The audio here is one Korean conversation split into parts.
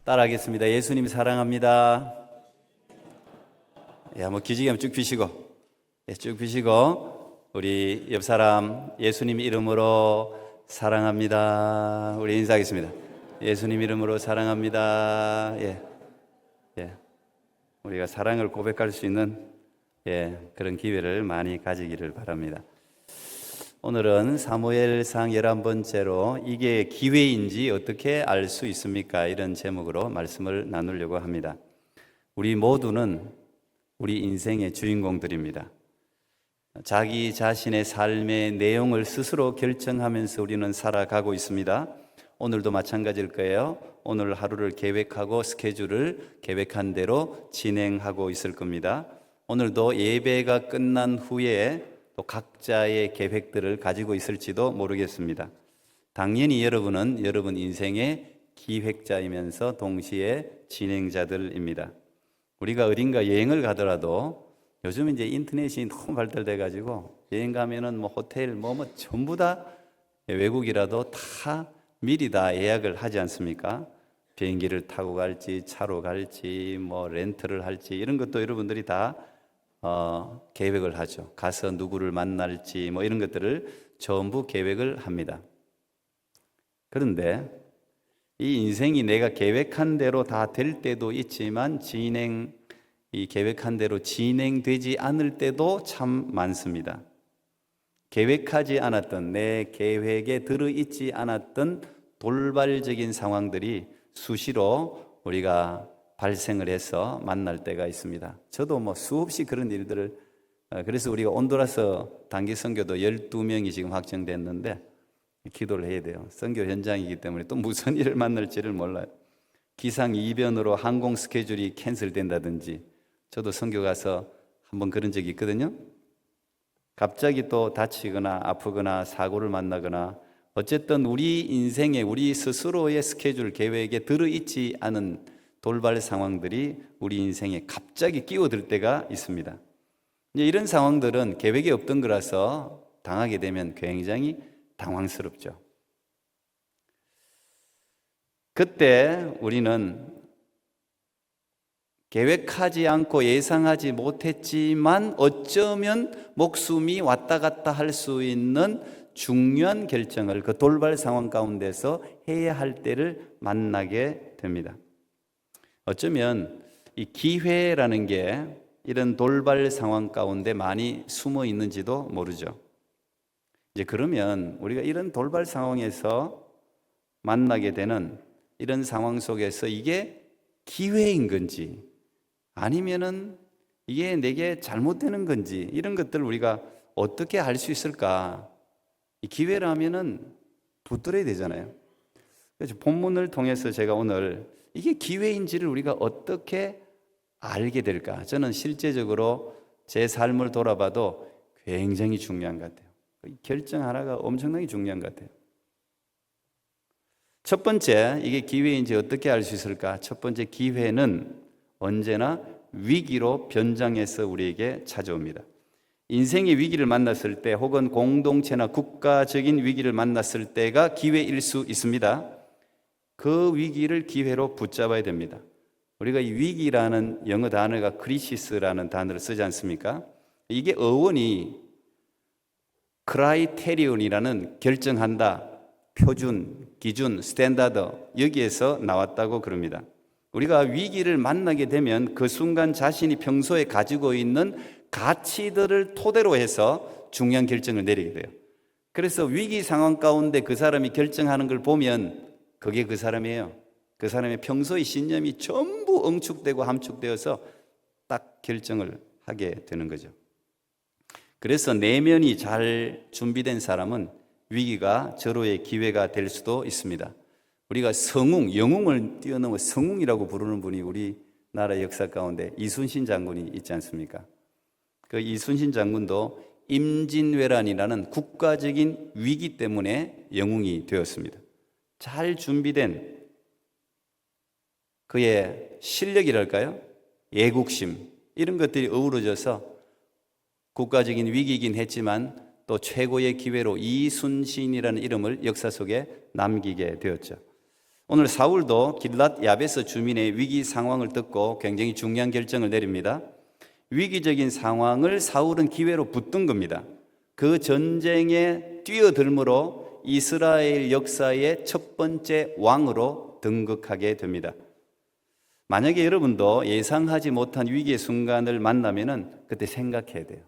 따라하겠습니다. 예수님 사랑합니다. 한번 기지개 한번 쭉 펴시고, 쭉 펴시고, 우리 옆 사람 예수님 이름으로 사랑합니다. 우리 인사하겠습니다. 예수님 이름으로 사랑합니다. 우리가 사랑을 고백할 수 있는 그런 기회를 많이 가지기를 바랍니다. 오늘은 사무엘상 11번째로 이게 기회인지 어떻게 알 수 있습니까? 이런 제목으로 말씀을 나누려고 합니다. 우리 모두는 우리 인생의 주인공들입니다. 자기 자신의 삶의 내용을 스스로 결정하면서 우리는 살아가고 있습니다. 오늘도 마찬가지일 거예요. 오늘 하루를 계획하고 스케줄을 계획한 대로 진행하고 있을 겁니다. 오늘도 예배가 끝난 후에 또 각자의 계획들을 가지고 있을지도 모르겠습니다. 당연히 여러분은 여러분 인생의 기획자이면서 동시에 진행자들입니다. 우리가 어딘가 여행을 가더라도 요즘 이제 인터넷이 너무 발달돼 가지고 여행 가면은 호텔 전부 다 외국이라도 다 미리 다 예약을 하지 않습니까? 비행기를 타고 갈지 차로 갈지 렌트를 할지 이런 것도 여러분들이 다 계획을 하죠. 가서 누구를 만날지 이런 것들을 전부 계획을 합니다. 그런데 이 인생이 내가 계획한 대로 다 될 때도 있지만 이 계획한 대로 진행되지 않을 때도 참 많습니다. 계획하지 않았던 내 계획에 들어있지 않았던 돌발적인 상황들이 수시로 우리가 발생을 해서 만날 때가 있습니다. 저도 수없이 그런 일들을 그래서 우리가 온두라스 단기 선교도 12명이 지금 확정됐는데 기도를 해야 돼요. 선교 현장이기 때문에 또 무슨 일을 만날지를 몰라요. 기상 이변으로 항공 스케줄이 캔슬된다든지 저도 선교 가서 한번 그런 적이 있거든요. 갑자기 또 다치거나 아프거나 사고를 만나거나 어쨌든 우리 인생에 우리 스스로의 스케줄 계획에 들어있지 않은 돌발 상황들이 우리 인생에 갑자기 끼어들 때가 있습니다. 이런 상황들은 계획이 없던 거라서 당하게 되면 굉장히 당황스럽죠. 그때 우리는 계획하지 않고 예상하지 못했지만 어쩌면 목숨이 왔다 갔다 할 수 있는 중요한 결정을 그 돌발 상황 가운데서 해야 할 때를 만나게 됩니다. 어쩌면 이 기회라는 게 이런 돌발 상황 가운데 많이 숨어 있는지도 모르죠. 이제 그러면 우리가 이런 돌발 상황에서 만나게 되는 이런 상황 속에서 이게 기회인 건지 아니면은 이게 내게 잘못되는 건지 이런 것들을 우리가 어떻게 알 수 있을까? 이 기회라면은 붙들어야 되잖아요. 그래서 본문을 통해서 제가 오늘 이게 기회인지를 우리가 어떻게 알게 될까? 저는 실제적으로 제 삶을 돌아봐도 굉장히 중요한 것 같아요. 결정 하나가 엄청나게 중요한 것 같아요. 첫 번째, 이게 기회인지 어떻게 알 수 있을까? 첫 번째, 기회는 언제나 위기로 변장해서 우리에게 찾아옵니다. 인생의 위기를 만났을 때 혹은 공동체나 국가적인 위기를 만났을 때가 기회일 수 있습니다. 그 위기를 기회로 붙잡아야 됩니다. 우리가 이 위기라는 영어 단어가 크리시스라는 단어를 쓰지 않습니까? 이게 어원이 크라이테리온이라는 결정한다, 표준, 기준, 스탠다드 여기에서 나왔다고 그럽니다. 우리가 위기를 만나게 되면 그 순간 자신이 평소에 가지고 있는 가치들을 토대로 해서 중요한 결정을 내리게 돼요. 그래서 위기 상황 가운데 그 사람이 결정하는 걸 보면 그게 그 사람이에요. 그 사람의 평소의 신념이 전부 응축되고 함축되어서 딱 결정을 하게 되는 거죠. 그래서 내면이 잘 준비된 사람은 위기가 절호의 기회가 될 수도 있습니다. 우리가 성웅, 영웅을 뛰어넘어 성웅이라고 부르는 분이 우리나라 역사 가운데 이순신 장군이 있지 않습니까? 그 이순신 장군도 임진왜란이라는 국가적인 위기 때문에 영웅이 되었습니다. 잘 준비된 그의 실력이랄까요? 애국심 이런 것들이 어우러져서 국가적인 위기이긴 했지만 또 최고의 기회로 이순신이라는 이름을 역사 속에 남기게 되었죠. 오늘 사울도 길랏 야베스 주민의 위기 상황을 듣고 굉장히 중요한 결정을 내립니다. 위기적인 상황을 사울은 기회로 붙든 겁니다. 그 전쟁에 뛰어들므로 이스라엘 역사의 첫 번째 왕으로 등극하게 됩니다. 만약에 여러분도 예상하지 못한 위기의 순간을 만나면은 그때 생각해야 돼요.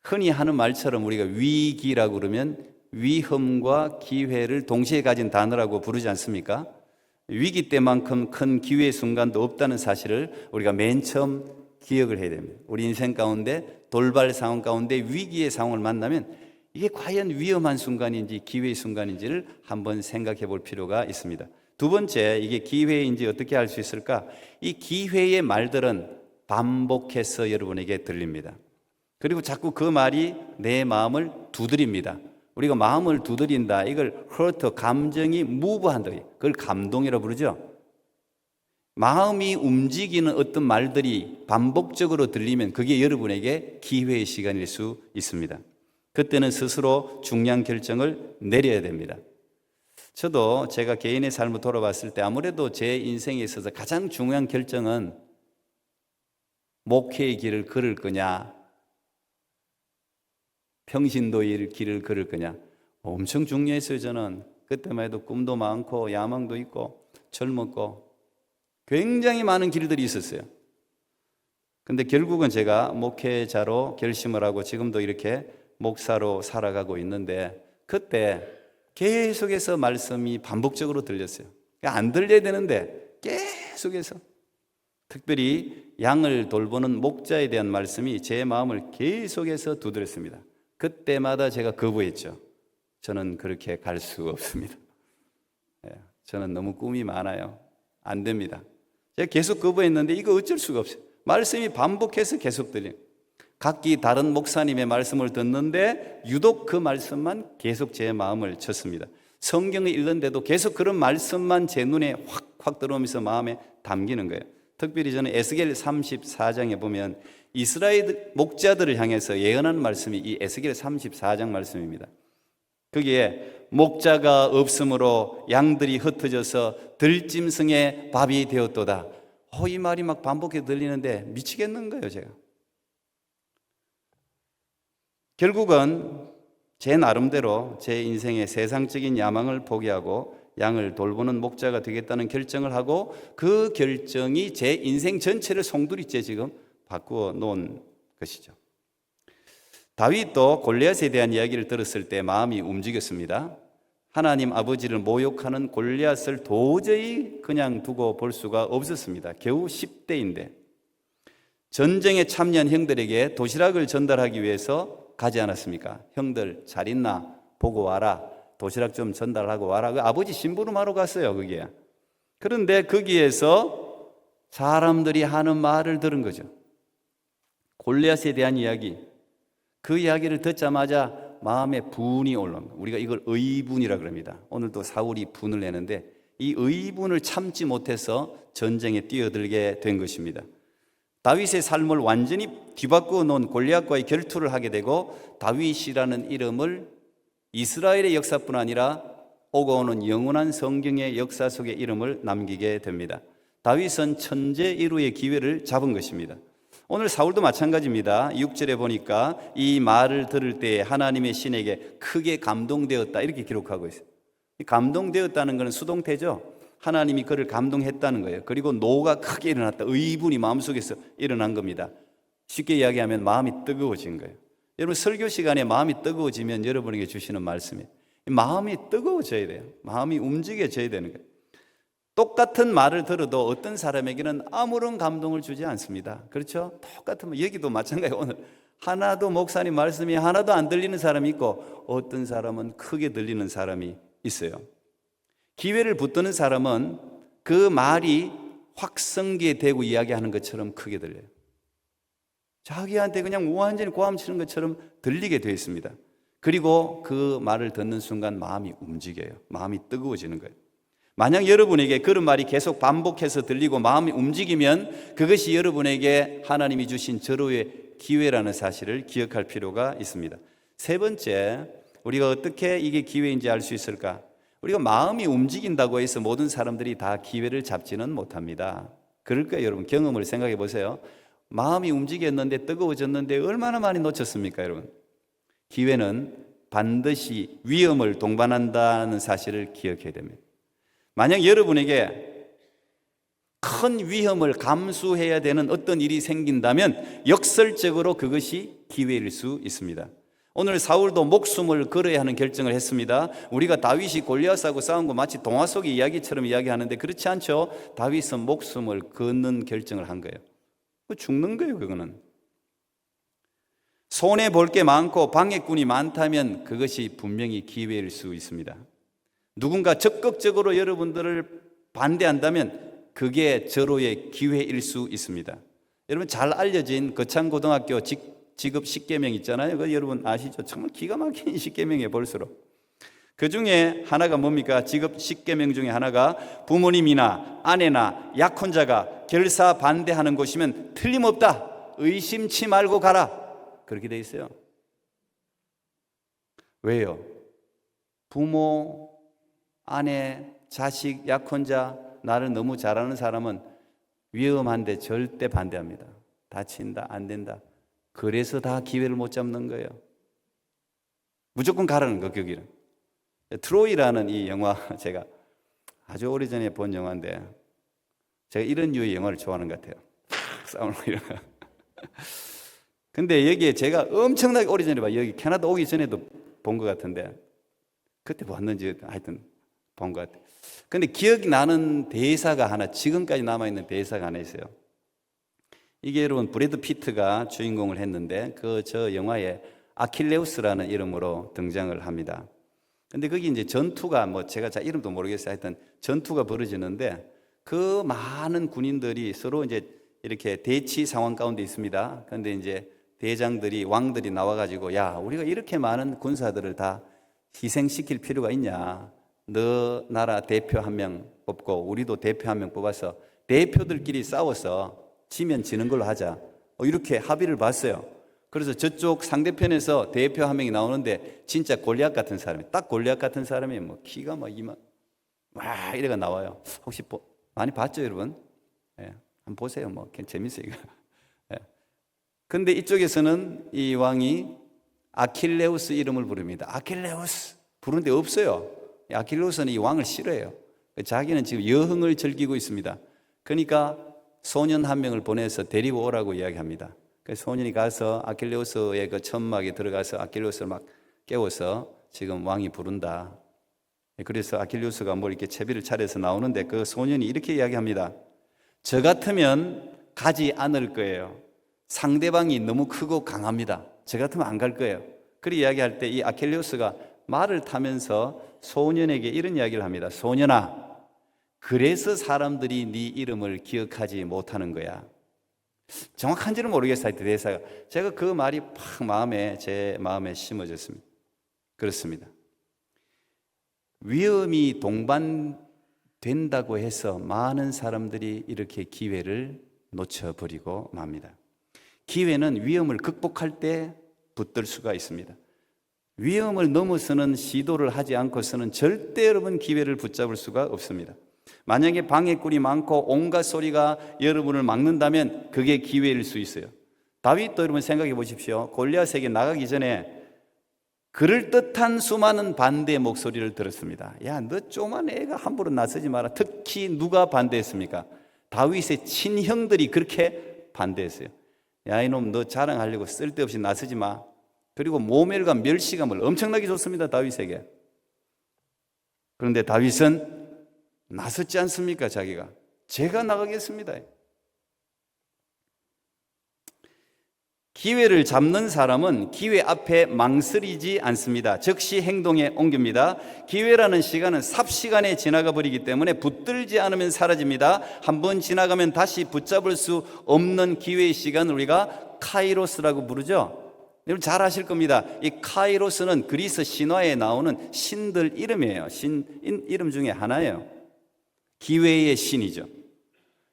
흔히 하는 말처럼 우리가 위기라고 그러면 위험과 기회를 동시에 가진 단어라고 부르지 않습니까? 위기 때만큼 큰 기회의 순간도 없다는 사실을 우리가 맨 처음 기억을 해야 됩니다. 우리 인생 가운데 돌발 상황 가운데 위기의 상황을 만나면 이게 과연 위험한 순간인지 기회의 순간인지를 한번 생각해 볼 필요가 있습니다. 두 번째, 이게 기회인지 어떻게 알 수 있을까? 이 기회의 말들은 반복해서 여러분에게 들립니다. 그리고 자꾸 그 말이 내 마음을 두드립니다. 우리가 마음을 두드린다, 이걸 hurt, 감정이 muve한다, 그걸 감동이라고 부르죠. 마음이 움직이는 어떤 말들이 반복적으로 들리면 그게 여러분에게 기회의 시간일 수 있습니다. 그때는 스스로 중요한 결정을 내려야 됩니다. 저도 제가 개인의 삶을 돌아봤을 때 아무래도 제 인생에 있어서 가장 중요한 결정은 목회의 길을 걸을 거냐, 평신도의 길을 걸을 거냐, 엄청 중요했어요. 저는 그때만 해도 꿈도 많고 야망도 있고 젊었고 굉장히 많은 길들이 있었어요. 근데 결국은 제가 목회자로 결심을 하고 지금도 이렇게 목사로 살아가고 있는데, 그때 계속해서 말씀이 반복적으로 들렸어요. 안 들려야 되는데 계속해서, 특별히 양을 돌보는 목자에 대한 말씀이 제 마음을 계속해서 두드렸습니다. 그때마다 제가 거부했죠. 저는 그렇게 갈 수 없습니다. 저는 너무 꿈이 많아요. 안 됩니다. 제가 계속 거부했는데 이거 어쩔 수가 없어요. 말씀이 반복해서 계속 들려요. 각기 다른 목사님의 말씀을 듣는데 유독 그 말씀만 계속 제 마음을 쳤습니다. 성경을 읽는데도 계속 그런 말씀만 제 눈에 확 들어오면서 마음에 담기는 거예요. 특별히 저는 에스겔 34장에 보면 이스라엘 목자들을 향해서 예언하는 말씀이 이 에스겔 34장 말씀입니다. 거기에 목자가 없으므로 양들이 흩어져서 들짐승의 밥이 되었도다. 이 말이 막 반복해 들리는데 미치겠는 거예요, 제가. 결국은 제 나름대로 제 인생의 세상적인 야망을 포기하고 양을 돌보는 목자가 되겠다는 결정을 하고, 그 결정이 제 인생 전체를 송두리째 지금 바꾸어 놓은 것이죠. 다윗도 골리앗에 대한 이야기를 들었을 때 마음이 움직였습니다. 하나님 아버지를 모욕하는 골리앗을 도저히 그냥 두고 볼 수가 없었습니다. 겨우 10대인데 전쟁에 참여한 형들에게 도시락을 전달하기 위해서 가지 않았습니까? 형들 잘 있나 보고 와라, 도시락 좀 전달하고 와라. 그 아버지 심부름하러 갔어요, 거기에. 그런데 거기에서 사람들이 하는 말을 들은 거죠. 골리앗에 대한 이야기. 그 이야기를 듣자마자 마음에 분이 올라옵니다. 우리가 이걸 의분이라 그럽니다. 오늘도 사울이 분을 내는데 이 의분을 참지 못해서 전쟁에 뛰어들게 된 것입니다. 다윗의 삶을 완전히 뒤바꾸어 놓은 골리앗과의 결투를 하게 되고, 다윗이라는 이름을 이스라엘의 역사뿐 아니라 오고 오는 영원한 성경의 역사 속의 이름을 남기게 됩니다. 다윗은 천재 이루의 기회를 잡은 것입니다. 오늘 사울도 마찬가지입니다. 6절에 보니까 이 말을 들을 때 하나님의 신에게 크게 감동되었다, 이렇게 기록하고 있어요. 감동되었다는 것은 수동태죠. 하나님이 그를 감동했다는 거예요. 그리고 노가 크게 일어났다. 의분이 마음속에서 일어난 겁니다. 쉽게 이야기하면 마음이 뜨거워진 거예요. 여러분, 설교 시간에 마음이 뜨거워지면 여러분에게 주시는 말씀이에요. 마음이 뜨거워져야 돼요. 마음이 움직여져야 되는 거예요. 똑같은 말을 들어도 어떤 사람에게는 아무런 감동을 주지 않습니다. 그렇죠? 똑같은, 여기도 마찬가지예요. 오늘 하나도 목사님 말씀이 하나도 안 들리는 사람이 있고, 어떤 사람은 크게 들리는 사람이 있어요. 기회를 붙드는 사람은 그 말이 확성기에 대고 이야기하는 것처럼 크게 들려요. 자기한테 그냥 완전히 고함치는 것처럼 들리게 되어 있습니다. 그리고 그 말을 듣는 순간 마음이 움직여요. 마음이 뜨거워지는 거예요. 만약 여러분에게 그런 말이 계속 반복해서 들리고 마음이 움직이면 그것이 여러분에게 하나님이 주신 절호의 기회라는 사실을 기억할 필요가 있습니다. 세 번째, 우리가 어떻게 이게 기회인지 알 수 있을까? 우리가 마음이 움직인다고 해서 모든 사람들이 다 기회를 잡지는 못합니다. 그럴 거예요. 여러분 경험을 생각해 보세요. 마음이 움직였는데 뜨거워졌는데 얼마나 많이 놓쳤습니까, 여러분? 기회는 반드시 위험을 동반한다는 사실을 기억해야 됩니다. 만약 여러분에게 큰 위험을 감수해야 되는 어떤 일이 생긴다면 역설적으로 그것이 기회일 수 있습니다. 오늘 사울도 목숨을 걸어야 하는 결정을 했습니다. 우리가 다윗이 골리앗하고 싸운 거 마치 동화 속의 이야기처럼 이야기하는데 그렇지 않죠. 다윗은 목숨을 거는 결정을 한 거예요. 죽는 거예요, 그거는. 손해 볼 게 많고 방해꾼이 많다면 그것이 분명히 기회일 수 있습니다. 누군가 적극적으로 여러분들을 반대한다면 그게 절호의 기회일 수 있습니다. 여러분 잘 알려진 거창고등학교 직업 10계명 있잖아요. 그거 여러분 아시죠? 정말 기가 막힌 10계명이에요, 볼수록. 그 중에 하나가 뭡니까? 직업 10계명 중에 하나가 부모님이나 아내나 약혼자가 결사 반대하는 곳이면 틀림없다. 의심치 말고 가라. 그렇게 돼 있어요. 왜요? 부모, 아내, 자식, 약혼자, 나를 너무 잘하는 사람은 위험한데 절대 반대합니다. 다친다, 안 된다. 그래서 다 기회를 못 잡는 거예요. 무조건 가라는 거, 그 길은. 트로이라는 이 영화, 제가 아주 오래전에 본 영화인데 제가 이런 류의 영화를 좋아하는 것 같아요. 싸우는 거 이런 거. 근데 여기에 제가 엄청나게 오래전에 봐요. 여기 캐나다 오기 전에도 본 것 같은데 그때 봤는지 하여튼 본 것 같아요. 근데 기억이 나는 대사가 하나, 지금까지 남아있는 대사가 하나 있어요. 이게 여러분 브래드 피트가 주인공을 했는데 저 영화에 아킬레우스라는 이름으로 등장을 합니다. 근데 거기 이제 전투가 제가 잘 이름도 모르겠어요. 하여튼 전투가 벌어지는데 그 많은 군인들이 서로 이제 이렇게 대치 상황 가운데 있습니다. 그런데 이제 대장들이, 왕들이 나와가지고 야, 우리가 이렇게 많은 군사들을 다 희생시킬 필요가 있냐? 너 나라 대표 한 명 뽑고 우리도 대표 한 명 뽑아서 대표들끼리 싸워서 지면 지는 걸로 하자. 이렇게 합의를 봤어요. 그래서 저쪽 상대편에서 대표 한 명이 나오는데 진짜 골리앗 같은 사람이, 딱 골리앗 같은 사람이 키가 이만 와 이래가 나와요. 혹시 많이 봤죠, 여러분? 예, 한번 보세요. 재밌어요, 이거. 예. 근데 이쪽에서는 이 왕이 아킬레우스 이름을 부릅니다. 아킬레우스 부르는데 없어요. 아킬레우스는 이 왕을 싫어해요. 자기는 지금 여흥을 즐기고 있습니다. 그러니까 소년 한 명을 보내서 데리고 오라고 이야기합니다. 그래서 소년이 가서 아킬레우스의 그 천막에 들어가서 아킬레우스를 막 깨워서 지금 왕이 부른다. 그래서 아킬레우스가 이렇게 채비를 차려서 나오는데 그 소년이 이렇게 이야기합니다. 저 같으면 가지 않을 거예요. 상대방이 너무 크고 강합니다. 저 같으면 안 갈 거예요. 그렇게 이야기할 때 이 아킬레우스가 말을 타면서 소년에게 이런 이야기를 합니다. 소년아, 그래서 사람들이 네 이름을 기억하지 못하는 거야. 정확한지는 모르겠어요, 대사가. 제가 그 말이 팍 제 마음에 심어졌습니다. 그렇습니다. 위험이 동반된다고 해서 많은 사람들이 이렇게 기회를 놓쳐버리고 맙니다. 기회는 위험을 극복할 때 붙들 수가 있습니다. 위험을 넘어서는 시도를 하지 않고서는 절대 여러분 기회를 붙잡을 수가 없습니다. 만약에 방해꾼이 많고 온갖 소리가 여러분을 막는다면 그게 기회일 수 있어요. 다윗도 여러분 생각해 보십시오. 골리앗에게 나가기 전에 그럴듯한 수많은 반대의 목소리를 들었습니다. 야, 너 조그만 애가 함부로 나서지 마라. 특히 누가 반대했습니까? 다윗의 친형들이 그렇게 반대했어요. 야, 이놈 너 자랑하려고 쓸데없이 나서지 마. 그리고 모멸과 멸시감을 엄청나게 줬습니다, 다윗에게. 그런데 다윗은 나섰지 않습니까? 자기가 제가 나가겠습니다. 기회를 잡는 사람은 기회 앞에 망설이지 않습니다. 즉시 행동에 옮깁니다. 기회라는 시간은 삽시간에 지나가 버리기 때문에 붙들지 않으면 사라집니다. 한번 지나가면 다시 붙잡을 수 없는 기회의 시간을 우리가 카이로스라고 부르죠. 여러분 잘 아실 겁니다. 이 카이로스는 그리스 신화에 나오는 신들 이름이에요. 신 이름 중에 하나예요. 기회의 신이죠.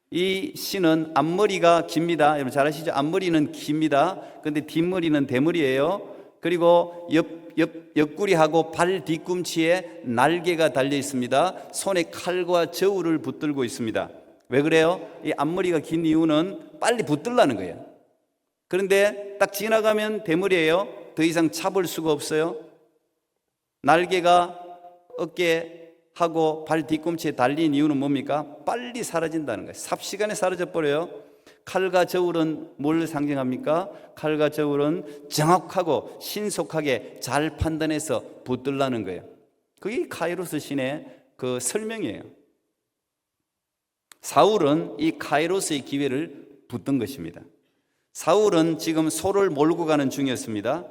이 신은 앞머리가 깁니다. 여러분 잘 아시죠? 앞머리는 깁니다. 그런데 뒷머리는 대머리예요. 그리고 옆구리하고 발 뒤꿈치에 날개가 달려 있습니다. 손에 칼과 저울을 붙들고 있습니다. 왜 그래요? 이 앞머리가 긴 이유는 빨리 붙들라는 거예요. 그런데 딱 지나가면 대머리예요. 더 이상 잡을 수가 없어요. 날개가 어깨하고 발 뒤꿈치에 달린 이유는 뭡니까? 빨리 사라진다는 거예요. 삽시간에 사라져 버려요. 칼과 저울은 뭘 상징합니까? 칼과 저울은 정확하고 신속하게 잘 판단해서 붙들라는 거예요. 그게 카이로스 신의 그 설명이에요. 사울은 이 카이로스의 기회를 붙든 것입니다. 사울은 지금 소를 몰고 가는 중이었습니다.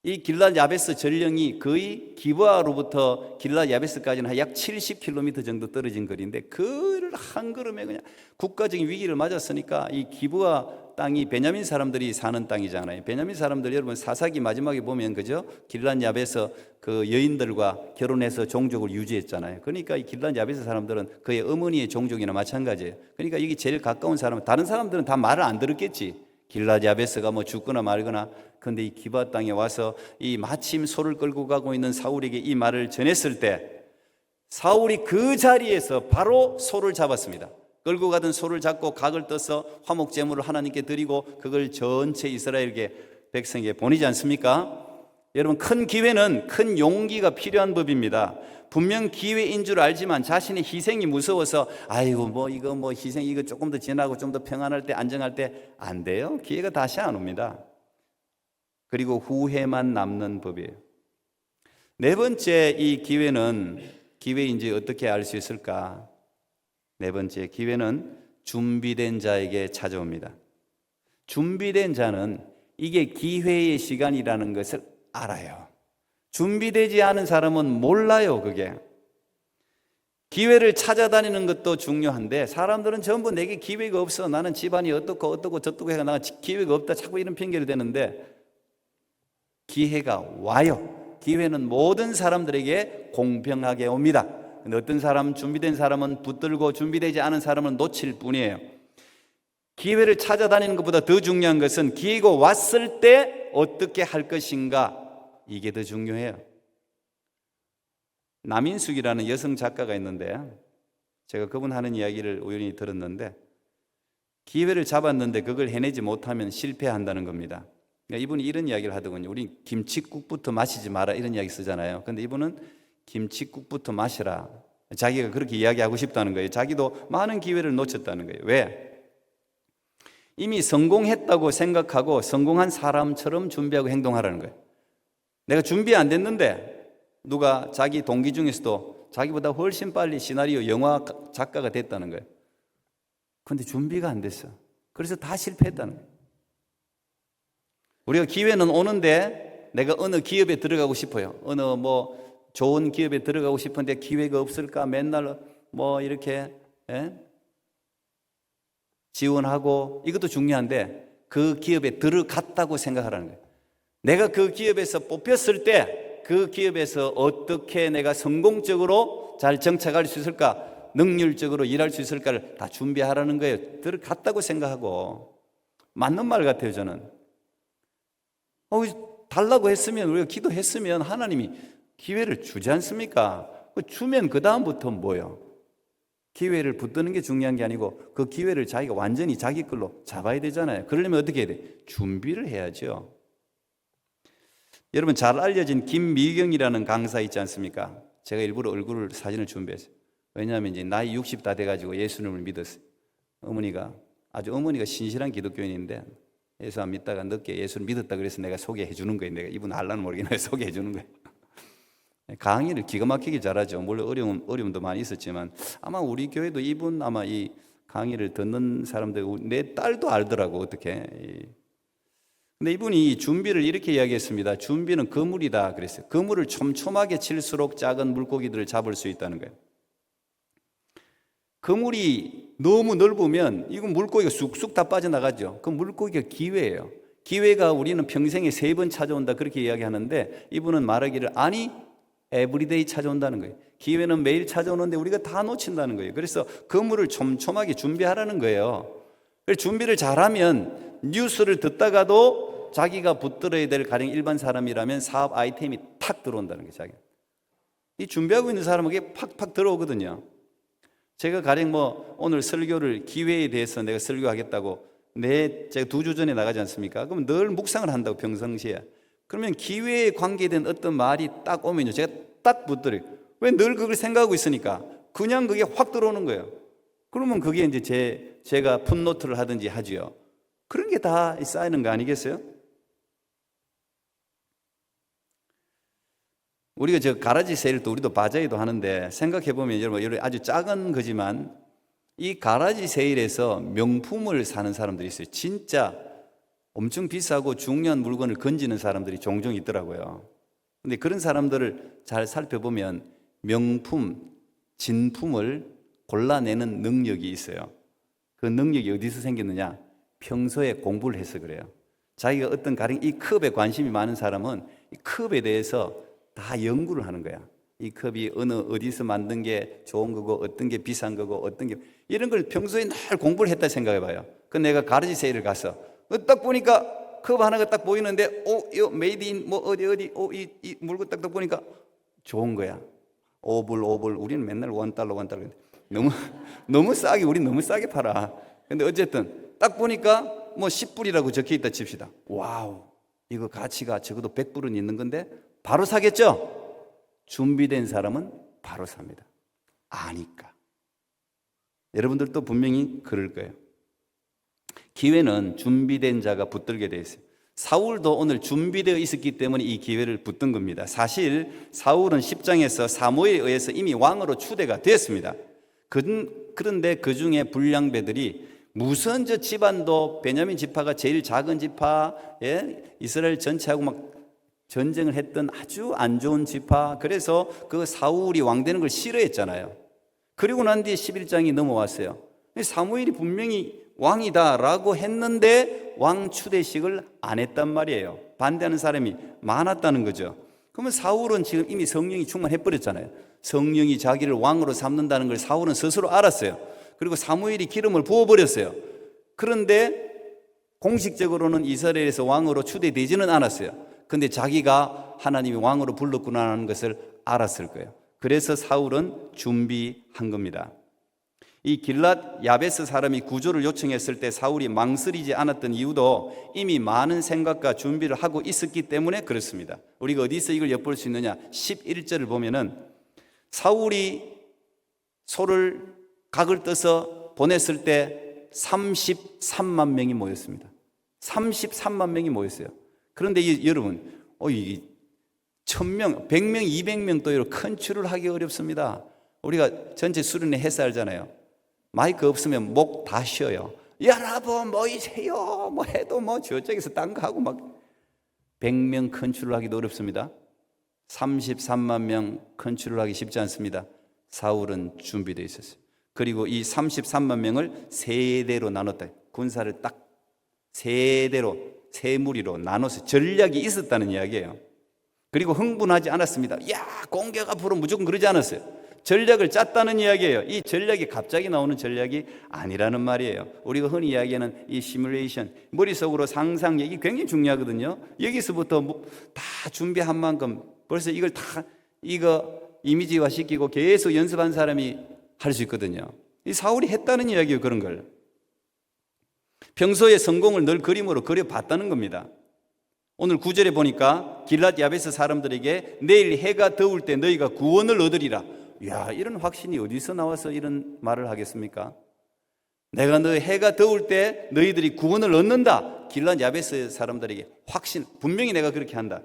이 길랏 야베스 전령이 거의 기브아로부터 길랏 야베스까지는 약 70km 정도 떨어진 거리인데 그를 한 걸음에 그냥 국가적인 위기를 맞았으니까 이 기브아 땅이 베냐민 사람들이 사는 땅이잖아요. 베냐민 사람들 여러분 사사기 마지막에 보면 그죠? 길랏 야베스 그 여인들과 결혼해서 종족을 유지했잖아요. 그러니까 이 길랏 야베스 사람들은 그의 어머니의 종족이나 마찬가지예요. 그러니까 이게 제일 가까운 사람은 다른 사람들은 다 말을 안 들었겠지. 길랏 야베스가 뭐 죽거나 말거나. 그런데 이 기브아 땅에 와서 이 마침 소를 끌고 가고 있는 사울에게 이 말을 전했을 때 사울이 그 자리에서 바로 소를 잡았습니다. 끌고 가던 소를 잡고 각을 떠서 화목 제물을 하나님께 드리고 그걸 전체 이스라엘에게 백성에게 보내지 않습니까? 여러분 큰 기회는 큰 용기가 필요한 법입니다. 분명 기회인 줄 알지만 자신의 희생이 무서워서 아이고 뭐 이거 뭐 희생 이거 조금 더 지나고 좀 더 평안할 때 안정할 때 안 돼요. 기회가 다시 안 옵니다. 그리고 후회만 남는 법이에요. 네 번째 이 기회는 기회인지 어떻게 알 수 있을까? 네 번째 기회는 준비된 자에게 찾아옵니다. 준비된 자는 이게 기회의 시간이라는 것을 알아요. 준비되지 않은 사람은 몰라요. 그게 기회를 찾아다니는 것도 중요한데 사람들은 전부 내게 기회가 없어. 나는 집안이 어떻고 저떻고 해가 나 기회가 없다. 자꾸 이런 핑계를 대는데 기회가 와요. 기회는 모든 사람들에게 공평하게 옵니다. 근데 어떤 사람 준비된 사람은 붙들고 준비되지 않은 사람은 놓칠 뿐이에요. 기회를 찾아다니는 것보다 더 중요한 것은 기회가 왔을 때 어떻게 할 것인가 이게 더 중요해요. 남인숙이라는 여성 작가가 있는데 제가 그분 하는 이야기를 우연히 들었는데 기회를 잡았는데 그걸 해내지 못하면 실패한다는 겁니다. 그러니까 이분이 이런 이야기를 하더군요. 우리 김칫국부터 마시지 마라 이런 이야기 쓰잖아요. 그런데 이분은 김칫국부터 마시라. 자기가 그렇게 이야기하고 싶다는 거예요. 자기도 많은 기회를 놓쳤다는 거예요. 왜? 이미 성공했다고 생각하고 성공한 사람처럼 준비하고 행동하라는 거예요. 내가 준비 안 됐는데 누가 자기 동기 중에서도 자기보다 훨씬 빨리 시나리오 영화 작가가 됐다는 거예요. 그런데 준비가 안 됐어. 그래서 다 실패했다는 거예요. 우리가 기회는 오는데 내가 어느 기업에 들어가고 싶어요. 어느 뭐 좋은 기업에 들어가고 싶은데 기회가 없을까 맨날 뭐 이렇게 지원하고 이것도 중요한데 그 기업에 들어갔다고 생각하라는 거예요. 내가 그 기업에서 뽑혔을 때 그 기업에서 어떻게 내가 성공적으로 잘 정착할 수 있을까, 능률적으로 일할 수 있을까를 다 준비하라는 거예요. 들어갔다고 생각하고. 맞는 말 같아요. 저는 달라고 했으면 우리가 기도했으면 하나님이 기회를 주지 않습니까? 주면 그 다음부터 뭐요? 기회를 붙드는 게 중요한 게 아니고 그 기회를 자기가 완전히 자기 걸로 잡아야 되잖아요. 그러려면 어떻게 해야 돼? 준비를 해야죠. 여러분 잘 알려진 김미경이라는 강사 있지 않습니까? 제가 일부러 얼굴 사진을 준비했어요. 왜냐하면 이제 나이 60 다 돼가지고 예수님을 믿었어요. 어머니가 신실한 기독교인인데 예수 안 믿다가 늦게 예수를 믿었다 그래서 내가 소개해 주는 거예요. 내가 이분 알라는 모르겠는데 소개해 주는 거예요. 강의를 기가 막히게 잘하죠. 물론 어려움도 많이 있었지만 아마 우리 교회도 이분 아마 이 강의를 듣는 사람들 내 딸도 알더라고 어떻게. 근데 이분이 준비를 이렇게 이야기했습니다. 준비는 그물이다 그랬어요. 그물을 촘촘하게 칠수록 작은 물고기들을 잡을 수 있다는 거예요. 그물이 너무 넓으면 이건 물고기가 쑥쑥 다 빠져나가죠. 그 물고기가 기회예요. 기회가 우리는 평생에 3번 찾아온다 그렇게 이야기하는데 이분은 말하기를 아니 에브리데이 찾아온다는 거예요. 기회는 매일 찾아오는데 우리가 다 놓친다는 거예요. 그래서 그물을 촘촘하게 준비하라는 거예요. 준비를 잘하면 뉴스를 듣다가도 자기가 붙들어야 될 가령 일반 사람이라면 사업 아이템이 탁 들어온다는 거예요. 자기. 이 준비하고 있는 사람에게 팍팍 들어오거든요. 제가 가령 뭐 오늘 설교를 기회에 대해서 내가 설교하겠다고 제가 2주 전에 나가지 않습니까? 그럼 늘 묵상을 한다고 평상시에. 그러면 기회에 관계된 어떤 말이 딱 오면요, 제가 딱 붙들어요. 왜 늘 그걸 생각하고 있으니까 그냥 그게 확 들어오는 거예요. 그러면 그게 이제 제가 풋노트를 하든지 하지요. 그런 게 다 쌓이는 거 아니겠어요? 우리가 저 가라지 세일도 우리도 바자회도 하는데 생각해 보면 여러분 아주 작은 거지만 이 가라지 세일에서 명품을 사는 사람들이 있어요. 진짜 엄청 비싸고 중요한 물건을 건지는 사람들이 종종 있더라고요. 근데 그런 사람들을 잘 살펴보면 명품, 진품을 골라내는 능력이 있어요. 그 능력이 어디서 생겼느냐? 평소에 공부를 해서 그래요. 자기가 어떤 가령 이 컵에 관심이 많은 사람은 이 컵에 대해서 다 연구를 하는 거야. 이 컵이 어디서 만든 게 좋은 거고 어떤 게 비싼 거고 어떤 게 이런 걸 평소에 늘 공부를 했다 생각해 봐요. 그 내가 가라지 세일을 가서 딱 보니까 컵 하나가 딱 보이는데 이거 메이드 인 뭐 어디 이 물건 딱 보니까 좋은 거야. 5불 우리는 맨날 $1 너무 싸게 우리 너무 싸게 팔아. 근데 어쨌든 딱 보니까 뭐 10불이라고 적혀 있다 칩시다. 와우, 이거 가치가 적어도 100불은 있는 건데 바로 사겠죠? 준비된 사람은 바로 삽니다. 아니까. 여러분들도 분명히 그럴 거예요. 기회는 준비된 자가 붙들게 되어 있어요. 사울도 오늘 준비되어 있었기 때문에 이 기회를 붙든 겁니다. 사실 사울은 10장에서 사무엘에 의해서 이미 왕으로 추대가 되었습니다. 그런데 그 중에 불량배들이 무슨 저 집안도 베냐민 지파가 제일 작은 지파, 이스라엘 전체하고 막 전쟁을 했던 아주 안 좋은 지파, 그래서 그 사울이 왕 되는 걸 싫어했잖아요. 그리고 난 뒤에 11장이 넘어왔어요. 사무엘이 분명히 왕이다라고 했는데 왕 추대식을 안 했단 말이에요. 반대하는 사람이 많았다는 거죠. 그러면 사울은 지금 이미 성령이 충만해버렸잖아요. 성령이 자기를 왕으로 삼는다는 걸 사울은 스스로 알았어요. 그리고 사무엘이 기름을 부어버렸어요. 그런데 공식적으로는 이스라엘에서 왕으로 추대되지는 않았어요. 근데 자기가 하나님이 왕으로 불렀구나 하는 것을 알았을 거예요. 그래서 사울은 준비한 겁니다. 이 길랏 야베스 사람이 구조를 요청했을 때 사울이 망설이지 않았던 이유도 이미 많은 생각과 준비를 하고 있었기 때문에 그렇습니다. 우리가 어디서 이걸 엿볼 수 있느냐? 11절을 보면은 사울이 소를 각을 떠서 보냈을 때 33만 명이 모였습니다. 33만 명이 모였어요. 그런데 여러분, 이 1000명, 100명, 200명 또 큰 추를 하기 어렵습니다. 우리가 전체 수련회 해서 알잖아요. 마이크 없으면 목 다 쉬어요. 여러분 모이세요. 뭐 해도 뭐 저쪽에서 딴 거 하고 막 100명 컨트롤 하기도 어렵습니다. 33만 명 컨트롤 하기 쉽지 않습니다. 사울은 준비되어 있었어요. 그리고 이 33만 명을 세대로 나눴다. 군사를 딱 세대로 세 무리로 나눠서 전략이 있었다는 이야기예요. 그리고 흥분하지 않았습니다. 야, 공격 앞으로 무조건 그러지 않았어요. 전략을 짰다는 이야기예요. 이 전략이 갑자기 나오는 전략이 아니라는 말이에요. 우리가 흔히 이야기하는 이 시뮬레이션, 머릿속으로 상상, 이게 굉장히 중요하거든요. 여기서부터 다 준비한 만큼 벌써 이걸 다 이미지화 시키고 계속 연습한 사람이 할 수 있거든요. 이 사울이 했다는 이야기예요. 그런 걸 평소에 성공을 늘 그림으로 그려봤다는 겁니다. 오늘 9절에 보니까 길랏 야베스 사람들에게 내일 해가 더울 때 너희가 구원을 얻으리라. 이야, 이런 확신이 어디서 나와서 이런 말을 하겠습니까? 내가 너 해가 더울 때 너희들이 구원을 얻는다. 길랏 야베스 사람들에게 확신, 분명히 내가 그렇게 한다.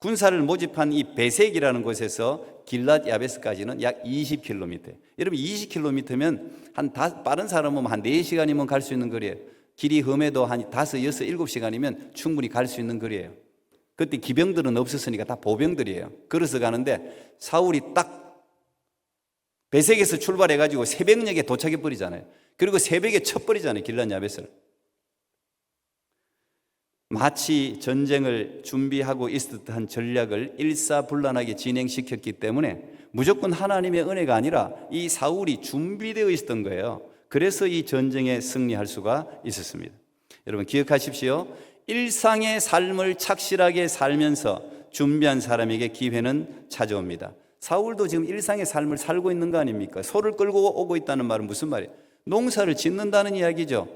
군사를 모집한 이 베색이라는 곳에서 길랏 야베스까지는 약 20km. 여러분 20km면 빠른 사람은 한 4시간이면 갈 수 있는 거리예요. 길이 험해도 한 5, 6, 7시간이면 충분히 갈 수 있는 거리예요. 그때 기병들은 없었으니까 다 보병들이에요. 걸어서 가는데 사울이 딱 베색에서 출발해가지고 새벽녘에 도착해버리잖아요. 그리고 새벽에 쳐버리잖아요. 길랏 야베스를. 마치 전쟁을 준비하고 있었던 전략을 일사불란하게 진행시켰기 때문에 무조건 하나님의 은혜가 아니라 이 사울이 준비되어 있었던 거예요. 그래서 이 전쟁에 승리할 수가 있었습니다. 여러분 기억하십시오. 일상의 삶을 착실하게 살면서 준비한 사람에게 기회는 찾아옵니다. 사울도 지금 일상의 삶을 살고 있는 거 아닙니까? 소를 끌고 오고 있다는 말은 무슨 말이에요? 농사를 짓는다는 이야기죠.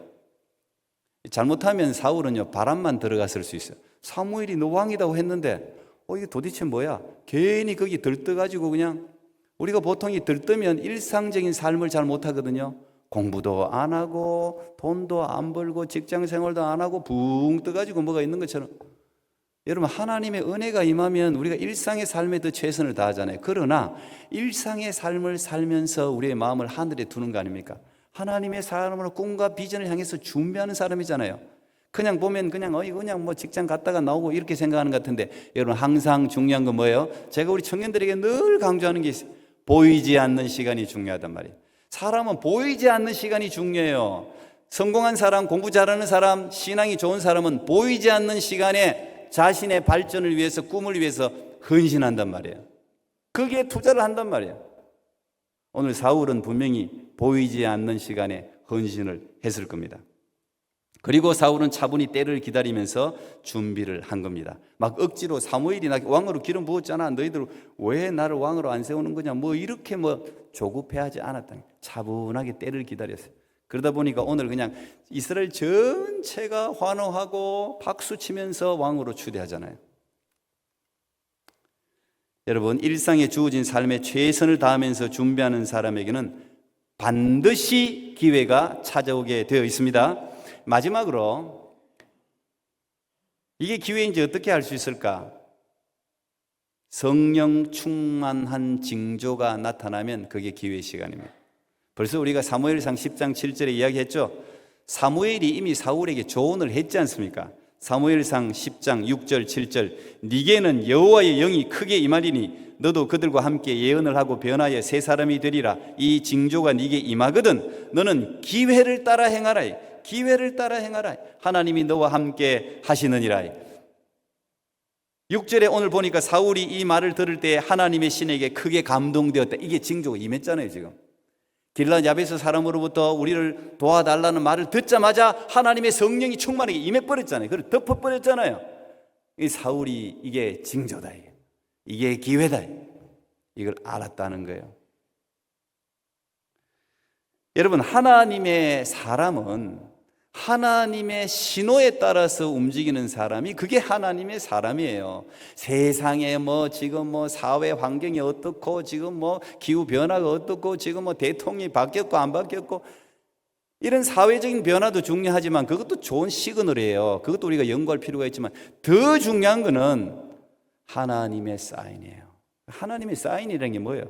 잘못하면 사울은요, 바람만 들어갔을 수 있어요. 사무엘이 너 왕이라고 했는데 이게 도대체 뭐야? 괜히 거기 들떠가지고 그냥, 우리가 보통 이 들뜨면 일상적인 삶을 잘 못하거든요. 공부도 안 하고 돈도 안 벌고 직장 생활도 안 하고 붕 떠가지고 뭐가 있는 것처럼. 여러분, 하나님의 은혜가 임하면 우리가 일상의 삶에 더 최선을 다하잖아요. 그러나 일상의 삶을 살면서 우리의 마음을 하늘에 두는 거 아닙니까? 하나님의 사람으로 꿈과 비전을 향해서 준비하는 사람이잖아요. 그냥 보면 그냥 뭐 직장 갔다가 나오고 이렇게 생각하는 것 같은데, 여러분 항상 중요한 건 뭐예요? 제가 우리 청년들에게 늘 강조하는 게 있어요. 보이지 않는 시간이 중요하단 말이에요. 사람은 보이지 않는 시간이 중요해요. 성공한 사람, 공부 잘하는 사람, 신앙이 좋은 사람은 보이지 않는 시간에 자신의 발전을 위해서, 꿈을 위해서 헌신한단 말이에요. 거기에 투자를 한단 말이에요. 오늘 사울은 분명히 보이지 않는 시간에 헌신을 했을 겁니다. 그리고 사울은 차분히 때를 기다리면서 준비를 한 겁니다. 막 억지로 사무엘이 나 왕으로 기름 부었잖아, 너희들 왜 나를 왕으로 안 세우는 거냐, 뭐 이렇게 뭐 조급해하지 않았다. 차분하게 때를 기다렸어요. 그러다 보니까 오늘 그냥 이스라엘 전체가 환호하고 박수치면서 왕으로 추대하잖아요. 여러분, 일상에 주어진 삶에 최선을 다하면서 준비하는 사람에게는 반드시 기회가 찾아오게 되어 있습니다. 마지막으로 이게 기회인지 어떻게 알 수 있을까? 성령 충만한 징조가 나타나면 그게 기회의 시간입니다. 벌써 우리가 사무엘상 10장 7절에 이야기했죠. 사무엘이 이미 사울에게 조언을 했지 않습니까? 사무엘상 10장 6절 7절, 네게는 여호와의 영이 크게 임하리니 너도 그들과 함께 예언을 하고 변하여 새 사람이 되리라. 이 징조가 네게 임하거든 너는 기회를 따라 행하라. 기회를 따라 행하라. 하나님이 너와 함께 하시느니라. 6절에 오늘 보니까 사울이 이 말을 들을 때 하나님의 신에게 크게 감동되었다. 이게 징조가 임했잖아요. 지금 길라 야베스 사람으로부터 우리를 도와달라는 말을 듣자마자 하나님의 성령이 충만하게 임해버렸잖아요. 그걸 덮어버렸잖아요. 이 사울이 이게 징조다, 이게 기회다, 이걸 알았다는 거예요. 여러분, 하나님의 사람은 하나님의 신호에 따라서 움직이는 사람이, 그게 하나님의 사람이에요. 세상에 지금 사회 환경이 어떻고, 지금 기후 변화가 어떻고, 지금 대통령이 바뀌었고 안 바뀌었고, 이런 사회적인 변화도 중요하지만 그것도 좋은 시그널이에요. 그것도 우리가 연구할 필요가 있지만 더 중요한 거는 하나님의 사인이에요. 하나님의 사인이라는 게 뭐예요?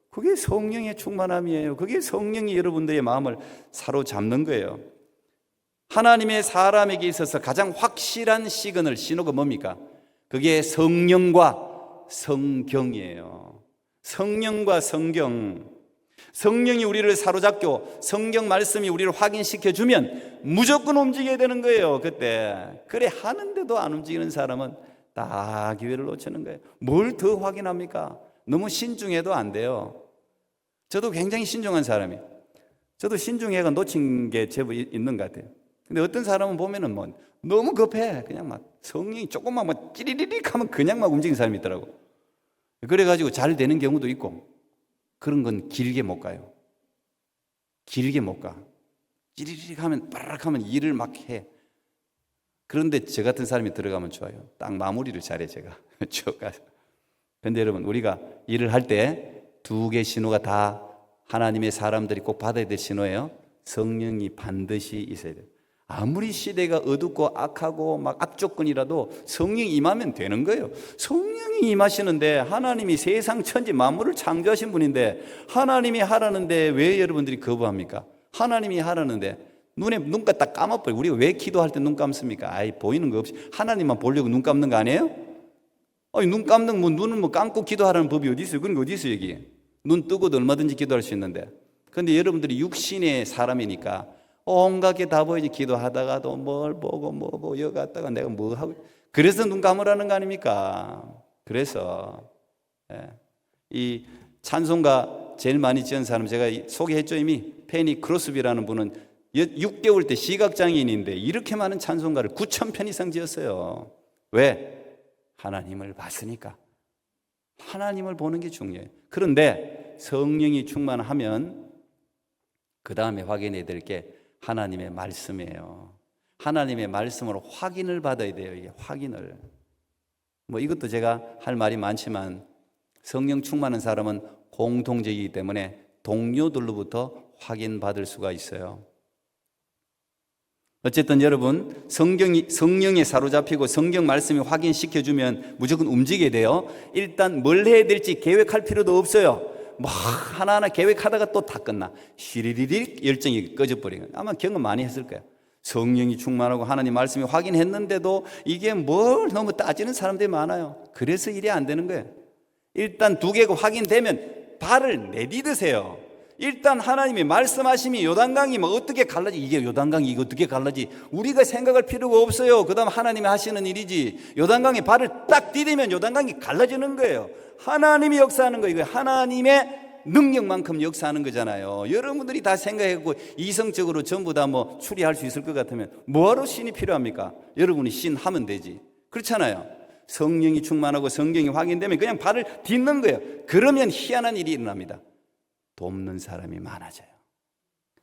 그게 성령의 충만함이에요. 그게 성령이 여러분들의 마음을 사로잡는 거예요. 하나님의 사람에게 있어서 가장 확실한 시그널, 신호가 뭡니까? 그게 성령과 성경이에요. 성령과 성경. 성령이 우리를 사로잡고 성경 말씀이 우리를 확인시켜주면 무조건 움직여야 되는 거예요. 그때 그래 하는데도 안 움직이는 사람은 다 기회를 놓치는 거예요. 뭘 더 확인합니까? 너무 신중해도 안 돼요. 저도 굉장히 신중한 사람이에요. 저도 신중해가 놓친 게 제법 있는 것 같아요. 근데 어떤 사람은 보면은 너무 급해. 그냥 성령이 조금만 찌리리릭 하면 그냥 움직이는 사람이 있더라고. 그래가지고 잘 되는 경우도 있고, 그런 건 길게 못 가요. 길게 못 가. 찌리리릭 하면 빠르락 하면 일을 막 해. 그런데 저 같은 사람이 들어가면 좋아요. 딱 마무리를 잘해, 제가. 쭉 가서. 근데 여러분, 우리가 일을 할 때 두 개 신호가 다 하나님의 사람들이 꼭 받아야 될 신호예요. 성령이 반드시 있어야 돼요. 아무리 시대가 어둡고 악하고 악조건이라도 성령이 임하면 되는 거예요. 성령이 임하시는데, 하나님이 세상 천지 만물을 창조하신 분인데 하나님이 하라는데 왜 여러분들이 거부합니까? 하나님이 하라는데 눈에 눈가 딱 감아버려. 우리가 왜 기도할 때 눈 감습니까? 보이는 거 없이 하나님만 보려고 눈 감는 거 아니에요? 눈 감는 눈은 감고 기도하라는 법이 어디 있어요? 그런 게 어디 있어요? 여기 눈 뜨고도 얼마든지 기도할 수 있는데. 그런데 여러분들이 육신의 사람이니까 온갖 게 다 보이지. 기도하다가도 뭘 보고 여기 갔다가 내가 뭐 하고, 그래서 눈 감으라는 거 아닙니까? 그래서 이 찬송가 제일 많이 지은 사람 제가 소개했죠. 이미 페니 크로스비라는 분은 6개월 때 시각장애인인데 이렇게 많은 찬송가를 9,000편 이상 지었어요. 왜? 하나님을 봤으니까. 하나님을 보는 게 중요해요. 그런데 성령이 충만하면 그 다음에 확인해야 될 게 하나님의 말씀이에요. 하나님의 말씀으로 확인을 받아야 돼요. 이게 확인을. 이것도 제가 할 말이 많지만 성령 충만한 사람은 공통적이기 때문에 동료들로부터 확인받을 수가 있어요. 어쨌든 여러분, 성령에 사로잡히고 성경 말씀이 확인시켜주면 무조건 움직여야 돼요. 일단 뭘 해야 될지 계획할 필요도 없어요. 하나하나 계획하다가 또 다 끝나. 시리리릭 열정이 꺼져버리는. 아마 경험 많이 했을 거예요. 성령이 충만하고 하나님 말씀이 확인했는데도 이게 뭘 너무 따지는 사람들이 많아요. 그래서 일이 안 되는 거예요. 일단 두 개가 확인되면 발을 내디드세요. 일단 하나님이 말씀하심이 요단강이 어떻게 갈라지, 이게 요단강이 이거 어떻게 갈라지, 우리가 생각할 필요가 없어요. 그 다음 하나님이 하시는 일이지. 요단강에 발을 딱 디디면 요단강이 갈라지는 거예요. 하나님이 역사하는 거예요. 하나님의 능력만큼 역사하는 거잖아요. 여러분들이 다 생각하고 이성적으로 전부 다 추리할 수 있을 것 같으면 뭐하러 신이 필요합니까? 여러분이 신 하면 되지. 그렇잖아요. 성령이 충만하고 성경이 확인되면 그냥 발을 딛는 거예요. 그러면 희한한 일이 일어납니다. 돕는 사람이 많아져요.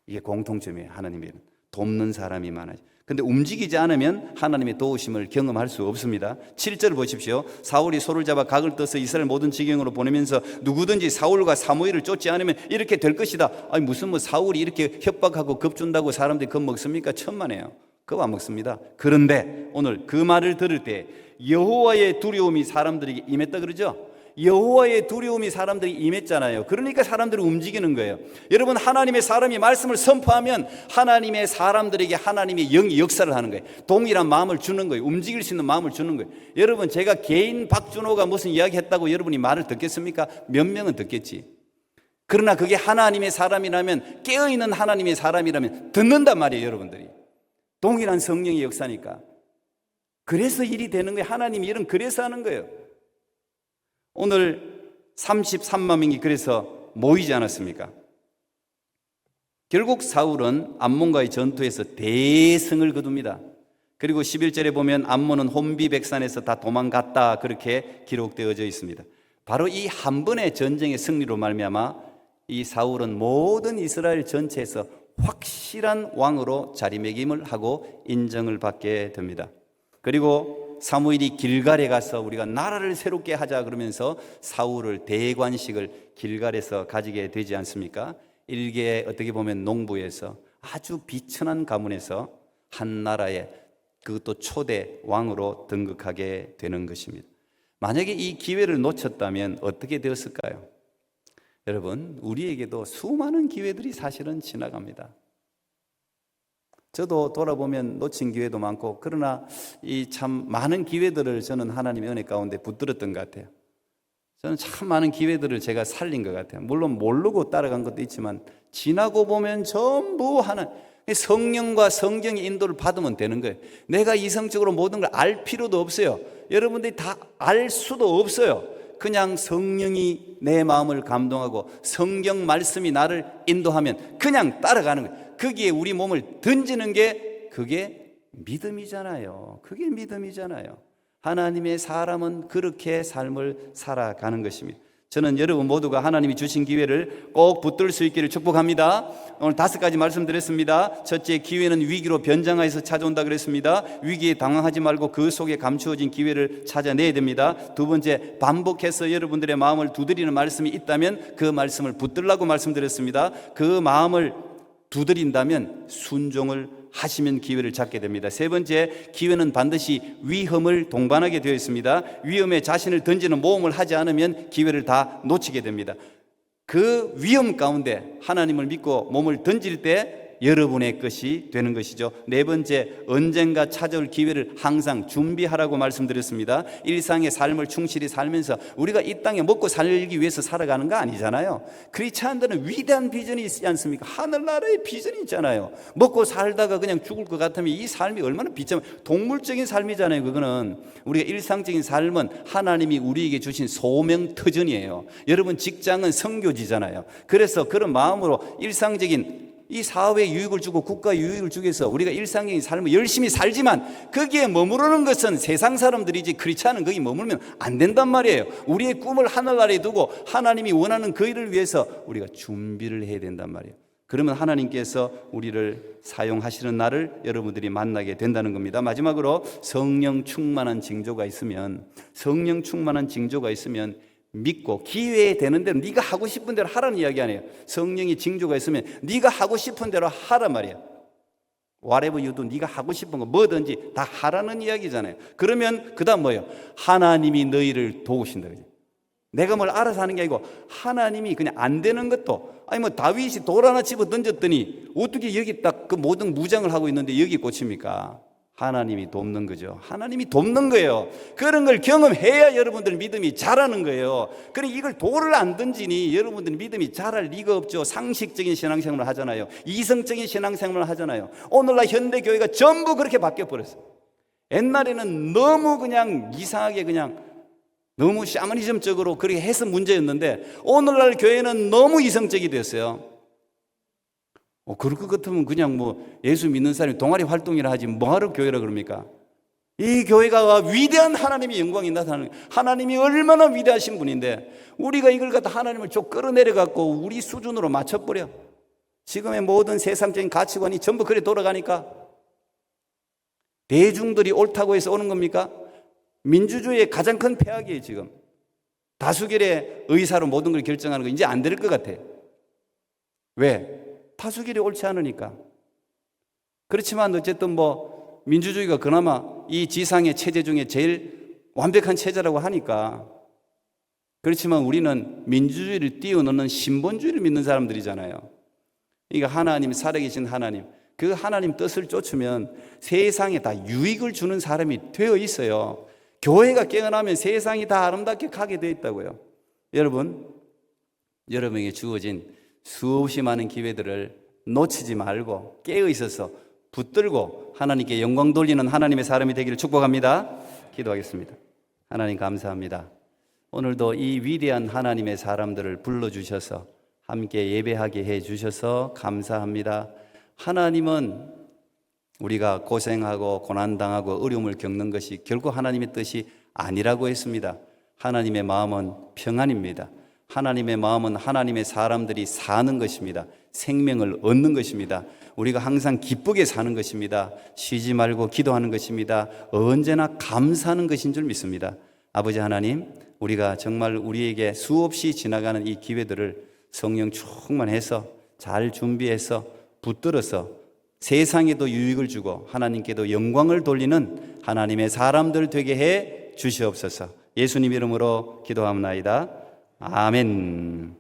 이게 공통점이에요. 하나님의 일은 돕는 사람이 많아져요. 근데 움직이지 않으면 하나님의 도우심을 경험할 수 없습니다. 7절 보십시오. 사울이 소를 잡아 각을 떠서 이스라엘 모든 지경으로 보내면서 누구든지 사울과 사무엘을 쫓지 않으면 이렇게 될 것이다. 아니 무슨 사울이 이렇게 협박하고 겁준다고 사람들이 겁먹습니까? 천만에요. 겁 안 먹습니다. 그런데 오늘 그 말을 들을 때 여호와의 두려움이 사람들에게 임했다 그러죠. 여호와의 두려움이 사람들이 임했잖아요. 그러니까 사람들이 움직이는 거예요. 여러분, 하나님의 사람이 말씀을 선포하면 하나님의 사람들에게 하나님의 영이 역사를 하는 거예요. 동일한 마음을 주는 거예요. 움직일 수 있는 마음을 주는 거예요. 여러분, 제가 개인 박준호가 무슨 이야기 했다고 여러분이 말을 듣겠습니까? 몇 명은 듣겠지. 그러나 그게 하나님의 사람이라면, 깨어있는 하나님의 사람이라면 듣는단 말이에요. 여러분들이 동일한 성령의 역사니까. 그래서 일이 되는 거예요. 하나님이 일은 그래서 하는 거예요. 오늘 33만 명이 그래서 모이지 않았습니까? 결국 사울은 암몬과의 전투에서 대승을 거둡니다. 그리고 11절에 보면 암몬은 혼비백산에서 다 도망갔다 그렇게 기록되어져 있습니다. 바로 이 한 번의 전쟁의 승리로 말미암아 이 사울은 모든 이스라엘 전체에서 확실한 왕으로 자리매김을 하고 인정을 받게 됩니다. 그리고 사무엘이 길갈에 가서 우리가 나라를 새롭게 하자 그러면서 사울을 대관식을 길갈에서 가지게 되지 않습니까? 일개의 어떻게 보면 농부에서 아주 비천한 가문에서 한 나라의 그것도 초대 왕으로 등극하게 되는 것입니다. 만약에 이 기회를 놓쳤다면 어떻게 되었을까요? 여러분, 우리에게도 수많은 기회들이 사실은 지나갑니다. 저도 돌아보면 놓친 기회도 많고, 그러나 이 참 많은 기회들을 저는 하나님의 은혜 가운데 붙들었던 것 같아요. 저는 참 많은 기회들을 제가 살린 것 같아요. 물론 모르고 따라간 것도 있지만 지나고 보면 전부 성령과 성경의 인도를 받으면 되는 거예요. 내가 이성적으로 모든 걸 알 필요도 없어요. 여러분들이 다 알 수도 없어요. 그냥 성령이 내 마음을 감동하고 성경 말씀이 나를 인도하면 그냥 따라가는 거예요. 거기에 우리 몸을 던지는 게 그게 믿음이잖아요. 그게 믿음이잖아요. 하나님의 사람은 그렇게 삶을 살아가는 것입니다. 저는 여러분 모두가 하나님이 주신 기회를 꼭 붙들 수 있기를 축복합니다. 오늘 5가지 말씀드렸습니다. 첫째, 기회는 위기로 변장하여서 찾아온다 그랬습니다. 위기에 당황하지 말고 그 속에 감추어진 기회를 찾아내야 됩니다. 두 번째, 반복해서 여러분들의 마음을 두드리는 말씀이 있다면 그 말씀을 붙들라고 말씀드렸습니다. 그 마음을 두드린다면 순종을 하시면 기회를 잡게 됩니다. 세 번째, 기회는 반드시 위험을 동반하게 되어 있습니다. 위험에 자신을 던지는 모험을 하지 않으면 기회를 다 놓치게 됩니다. 그 위험 가운데 하나님을 믿고 몸을 던질 때 여러분의 것이 되는 것이죠. 네 번째, 언젠가 찾아올 기회를 항상 준비하라고 말씀드렸습니다. 일상의 삶을 충실히 살면서 우리가 이 땅에 먹고 살기 위해서 살아가는 거 아니잖아요. 크리스찬들은 위대한 비전이 있지 않습니까? 하늘나라의 비전이 있잖아요. 먹고 살다가 그냥 죽을 것 같으면 이 삶이 얼마나 비참, 동물적인 삶이잖아요. 그거는 우리가 일상적인 삶은 하나님이 우리에게 주신 소명터전이에요. 여러분 직장은 선교지잖아요. 그래서 그런 마음으로 일상적인 이 사회에 유익을 주고 국가에 유익을 주기 위해서 우리가 일상적인 삶을 열심히 살지만 거기에 머무르는 것은 세상 사람들이지 크리스찬은 거기 머물면 안 된단 말이에요. 우리의 꿈을 하늘나라에 두고 하나님이 원하는 그 일을 위해서 우리가 준비를 해야 된단 말이에요. 그러면 하나님께서 우리를 사용하시는 날을 여러분들이 만나게 된다는 겁니다. 마지막으로 성령 충만한 징조가 있으면 믿고 기회 되는 대로 네가 하고 싶은 대로 하라는 이야기 아니에요. 성령이 징조가 있으면 네가 하고 싶은 대로 하란 말이에요. whatever you do, 네가 하고 싶은 거 뭐든지 다 하라는 이야기잖아요. 그러면 그 다음 뭐예요? 하나님이 너희를 도우신다. 내가 뭘 알아서 하는 게 아니고 하나님이 그냥 안 되는 것도, 아니 뭐 다윗이 돌 하나 집어 던졌더니 어떻게 여기 딱 그 모든 무장을 하고 있는데 여기 꽂힙니까? 하나님이 돕는 거죠. 하나님이 돕는 거예요. 그런 걸 경험해야 여러분들 믿음이 자라는 거예요. 그러니 이걸 돌을 안 던지니 여러분들 믿음이 자랄 리가 없죠. 상식적인 신앙생활을 하잖아요. 이성적인 신앙생활을 하잖아요. 오늘날 현대교회가 전부 그렇게 바뀌어버렸어요. 옛날에는 너무 그냥 이상하게 그냥 너무 샤머니즘적으로 그렇게 해서 문제였는데 오늘날 교회는 너무 이성적이 됐어요. 그럴 것 같으면 그냥 뭐 예수 믿는 사람이 동아리 활동이라 하지 뭐하러 교회라 그럽니까? 이 교회가 위대한 하나님의 영광이 나타나는, 하나님이 얼마나 위대하신 분인데 우리가 이걸 갖다 하나님을 쭉 끌어내려 갖고 우리 수준으로 맞춰버려. 지금의 모든 세상적인 가치관이 전부 그래 돌아가니까 대중들이 옳다고 해서 오는 겁니까? 민주주의의 가장 큰 폐악이에요. 지금 다수결의 의사로 모든 걸 결정하는 거 이제 안 될 것 같아. 왜? 다수결이 옳지 않으니까. 그렇지만 어쨌든 뭐 민주주의가 그나마 이 지상의 체제 중에 제일 완벽한 체제라고 하니까. 그렇지만 우리는 민주주의를 뛰어넘는 신본주의를 믿는 사람들이잖아요. 그러니까 하나님, 살아계신 하나님, 그 하나님 뜻을 쫓으면 세상에 다 유익을 주는 사람이 되어 있어요. 교회가 깨어나면 세상이 다 아름답게 가게 되어 있다고요. 여러분, 여러분에게 주어진 수없이 많은 기회들을 놓치지 말고 깨어 있어서 붙들고 하나님께 영광 돌리는 하나님의 사람이 되기를 축복합니다. 기도하겠습니다. 하나님 감사합니다. 오늘도 이 위대한 하나님의 사람들을 불러주셔서 함께 예배하게 해주셔서 감사합니다. 하나님은 우리가 고생하고 고난당하고 어려움을 겪는 것이 결코 하나님의 뜻이 아니라고 했습니다. 하나님의 마음은 평안입니다. 하나님의 마음은 하나님의 사람들이 사는 것입니다. 생명을 얻는 것입니다. 우리가 항상 기쁘게 사는 것입니다. 쉬지 말고 기도하는 것입니다. 언제나 감사하는 것인 줄 믿습니다. 아버지 하나님, 우리가 정말 우리에게 수없이 지나가는 이 기회들을 성령 충만해서 잘 준비해서 붙들어서 세상에도 유익을 주고 하나님께도 영광을 돌리는 하나님의 사람들 되게 해 주시옵소서. 예수님 이름으로 기도합나이다. 아멘.